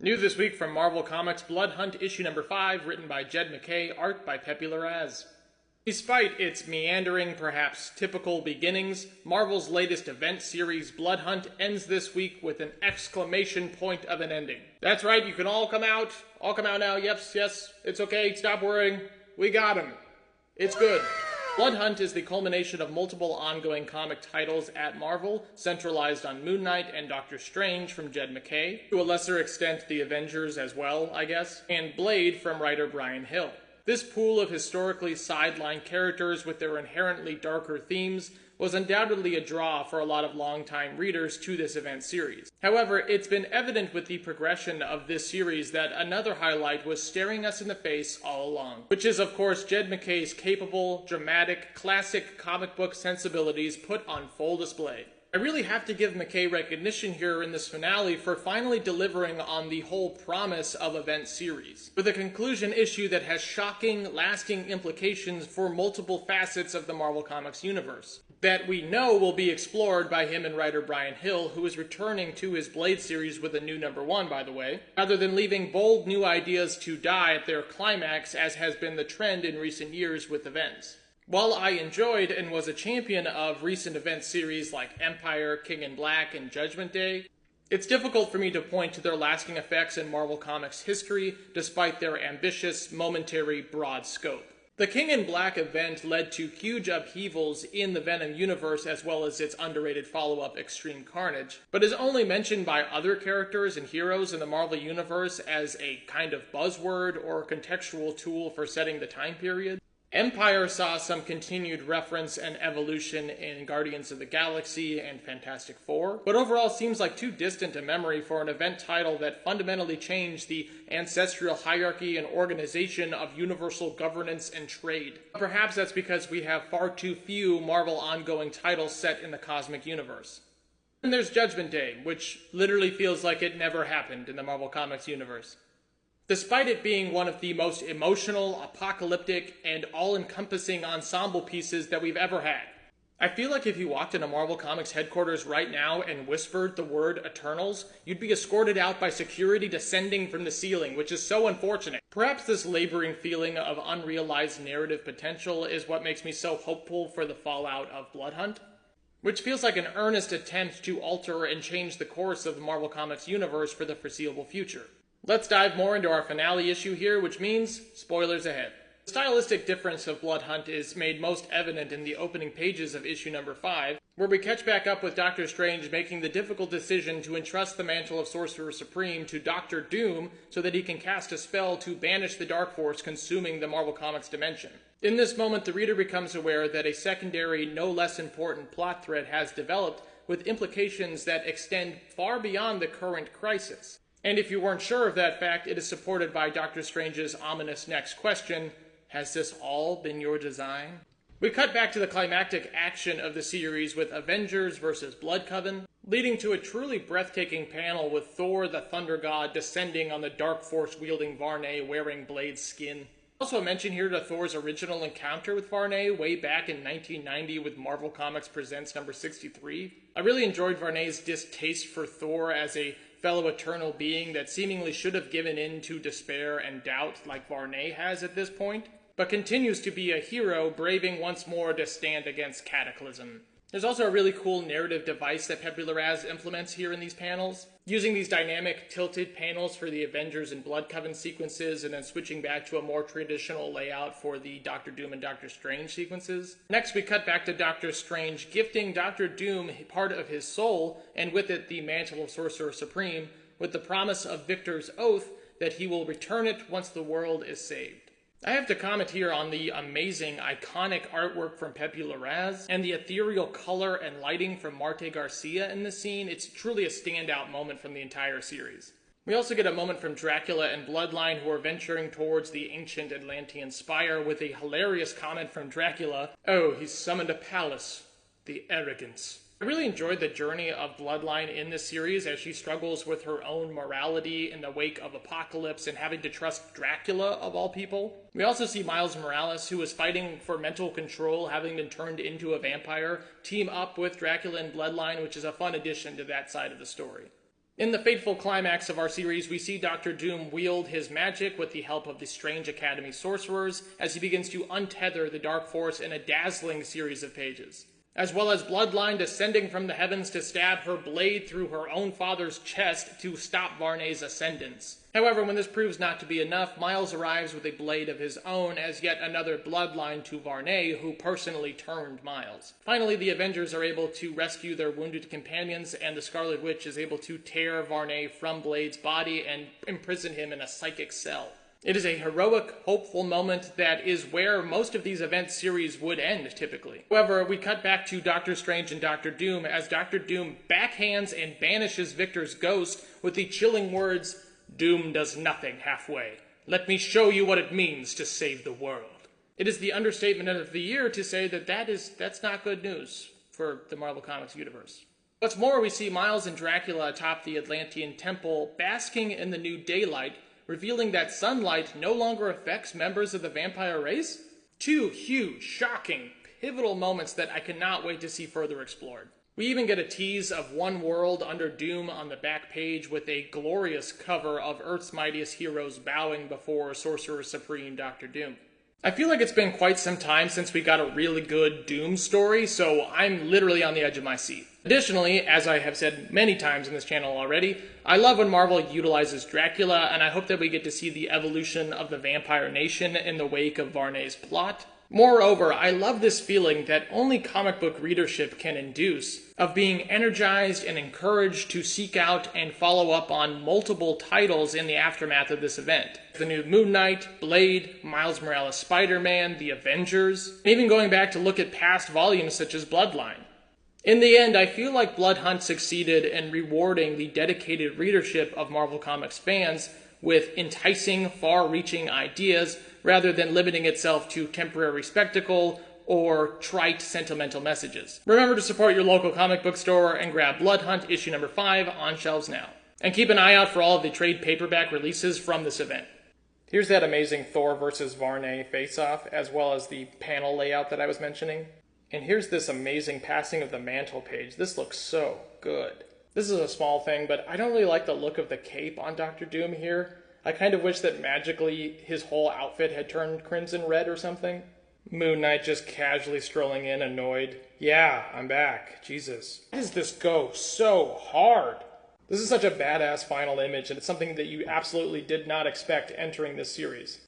New this week from Marvel Comics, Blood Hunt issue number 5, written by Jed MacKay, art by Pepe Larraz. Despite its meandering, perhaps typical beginnings, Marvel's latest event series, Blood Hunt, ends this week with an exclamation point of an ending. That's right, you can all come out now, yes, it's okay, stop worrying, we got him. It's good. Blood Hunt is the culmination of multiple ongoing comic titles at Marvel, centralized on Moon Knight and Doctor Strange from Jed MacKay, to a lesser extent the Avengers as well, I guess, and Blade from writer Bryan Hill. This pool of historically sidelined characters with their inherently darker themes was undoubtedly a draw for a lot of longtime readers to this event series. However, it's been evident with the progression of this series that another highlight was staring us in the face all along, which is of course Jed MacKay's capable, dramatic, classic comic book sensibilities put on full display. I really have to give MacKay recognition here in this finale for finally delivering on the whole promise of event series, with a conclusion issue that has shocking, lasting implications for multiple facets of the Marvel Comics universe, that we know will be explored by him and writer Bryan Hill, who is returning to his Blade series with a new #1, by the way, rather than leaving bold new ideas to die at their climax, as has been the trend in recent years with events. While I enjoyed and was a champion of recent event series like Empire, King in Black, and Judgment Day, it's difficult for me to point to their lasting effects in Marvel Comics history, despite their ambitious, momentary, broad scope. The King in Black event led to huge upheavals in the Venom universe as well as its underrated follow-up Extreme Carnage, but is only mentioned by other characters and heroes in the Marvel universe as a kind of buzzword or contextual tool for setting the time period. Empire saw some continued reference and evolution in Guardians of the Galaxy and Fantastic Four, but overall seems like too distant a memory for an event title that fundamentally changed the ancestral hierarchy and organization of universal governance and trade. Perhaps that's because we have far too few Marvel ongoing titles set in the cosmic universe. And there's Judgment Day, which literally feels like it never happened in the Marvel Comics universe. Despite it being one of the most emotional, apocalyptic, and all-encompassing ensemble pieces that we've ever had. I feel like if you walked into Marvel Comics headquarters right now and whispered the word Eternals, you'd be escorted out by security descending from the ceiling, which is so unfortunate. Perhaps this laboring feeling of unrealized narrative potential is what makes me so hopeful for the fallout of Blood Hunt, which feels like an earnest attempt to alter and change the course of the Marvel Comics universe for the foreseeable future. Let's dive more into our finale issue here, which means spoilers ahead. The stylistic difference of Blood Hunt is made most evident in the opening pages of issue number 5, where we catch back up with Doctor Strange making the difficult decision to entrust the mantle of Sorcerer Supreme to Doctor Doom so that he can cast a spell to banish the Dark Force consuming the Marvel Comics dimension. In this moment, the reader becomes aware that a secondary, no less important plot thread has developed with implications that extend far beyond the current crisis. And if you weren't sure of that fact, it is supported by Doctor Strange's ominous next question: has this all been your design? We cut back to the climactic action of the series with Avengers vs. Blood Coven, leading to a truly breathtaking panel with Thor the Thunder God descending on the Dark Force-wielding Varney wearing Blade's skin. Also a mention here to Thor's original encounter with Varney way back in 1990 with Marvel Comics Presents number 63. I really enjoyed Varney's distaste for Thor as a fellow eternal being that seemingly should have given in to despair and doubt like Varney has at this point, but continues to be a hero braving once more to stand against Cataclysm. There's also a really cool narrative device that Pepe Larraz implements here in these panels, using these dynamic tilted panels for the Avengers and Blood Coven sequences and then switching back to a more traditional layout for the Doctor Doom and Doctor Strange sequences. Next we cut back to Doctor Strange gifting Doctor Doom part of his soul, and with it the mantle of Sorcerer Supreme, with the promise of Victor's oath that he will return it once the world is saved. I have to comment here on the amazing, iconic artwork from Pepe Larraz and the ethereal color and lighting from Marte Garcia in this scene. It's truly a standout moment from the entire series. We also get a moment from Dracula and Bloodline, who are venturing towards the ancient Atlantean spire with a hilarious comment from Dracula: "Oh, he's summoned a palace. The arrogance." I really enjoyed the journey of Bloodline in this series as she struggles with her own morality in the wake of Apocalypse and having to trust Dracula of all people. We also see Miles Morales, who is fighting for mental control, having been turned into a vampire, team up with Dracula and Bloodline, which is a fun addition to that side of the story. In the fateful climax of our series, we see Dr. Doom wield his magic with the help of the Strange Academy sorcerers as he begins to untether the Dark Force in a dazzling series of pages. As well as Bloodline descending from the heavens to stab her blade through her own father's chest to stop Varney's ascendance. However, when this proves not to be enough, Miles arrives with a blade of his own as yet another bloodline to Varney, who personally turned Miles. Finally, the Avengers are able to rescue their wounded companions, and the Scarlet Witch is able to tear Varney from Blade's body and imprison him in a psychic cell. It is a heroic, hopeful moment that is where most of these event series would end, typically. However, we cut back to Doctor Strange and Doctor Doom as Doctor Doom backhands and banishes Victor's ghost with the chilling words, "Doom does nothing halfway. Let me show you what it means to save the world." It is the understatement of the year to say that that's not good news for the Marvel Comics universe. What's more, we see Miles and Dracula atop the Atlantean temple basking in the new daylight, revealing that sunlight no longer affects members of the vampire race? Two huge, shocking, pivotal moments that I cannot wait to see further explored. We even get a tease of One World Under Doom on the back page with a glorious cover of Earth's mightiest heroes bowing before Sorcerer Supreme Dr. Doom. I feel like it's been quite some time since we got a really good Doom story, so I'm literally on the edge of my seat. Additionally, as I have said many times in this channel already, I love when Marvel utilizes Dracula, and I hope that we get to see the evolution of the Vampire Nation in the wake of Varney's plot. Moreover, I love this feeling that only comic book readership can induce, of being energized and encouraged to seek out and follow up on multiple titles in the aftermath of this event. The new Moon Knight, Blade, Miles Morales Spider-Man, The Avengers, and even going back to look at past volumes such as Bloodline. In the end, I feel like Blood Hunt succeeded in rewarding the dedicated readership of Marvel Comics fans with enticing, far-reaching ideas rather than limiting itself to temporary spectacle or trite, sentimental messages. Remember to support your local comic book store and grab Blood Hunt issue number 5 on shelves now. And keep an eye out for all of the trade paperback releases from this event. Here's that amazing Thor vs. Varney face-off, as well as the panel layout that I was mentioning. And here's this amazing passing of the mantle page. This looks so good. This is a small thing, but I don't really like the look of the cape on Dr. Doom here. I kind of wish that magically his whole outfit had turned crimson red or something. Moon Knight just casually strolling in, annoyed. Yeah, I'm back. Jesus. Why does this go so hard? This is such a badass final image, and it's something that you absolutely did not expect entering this series.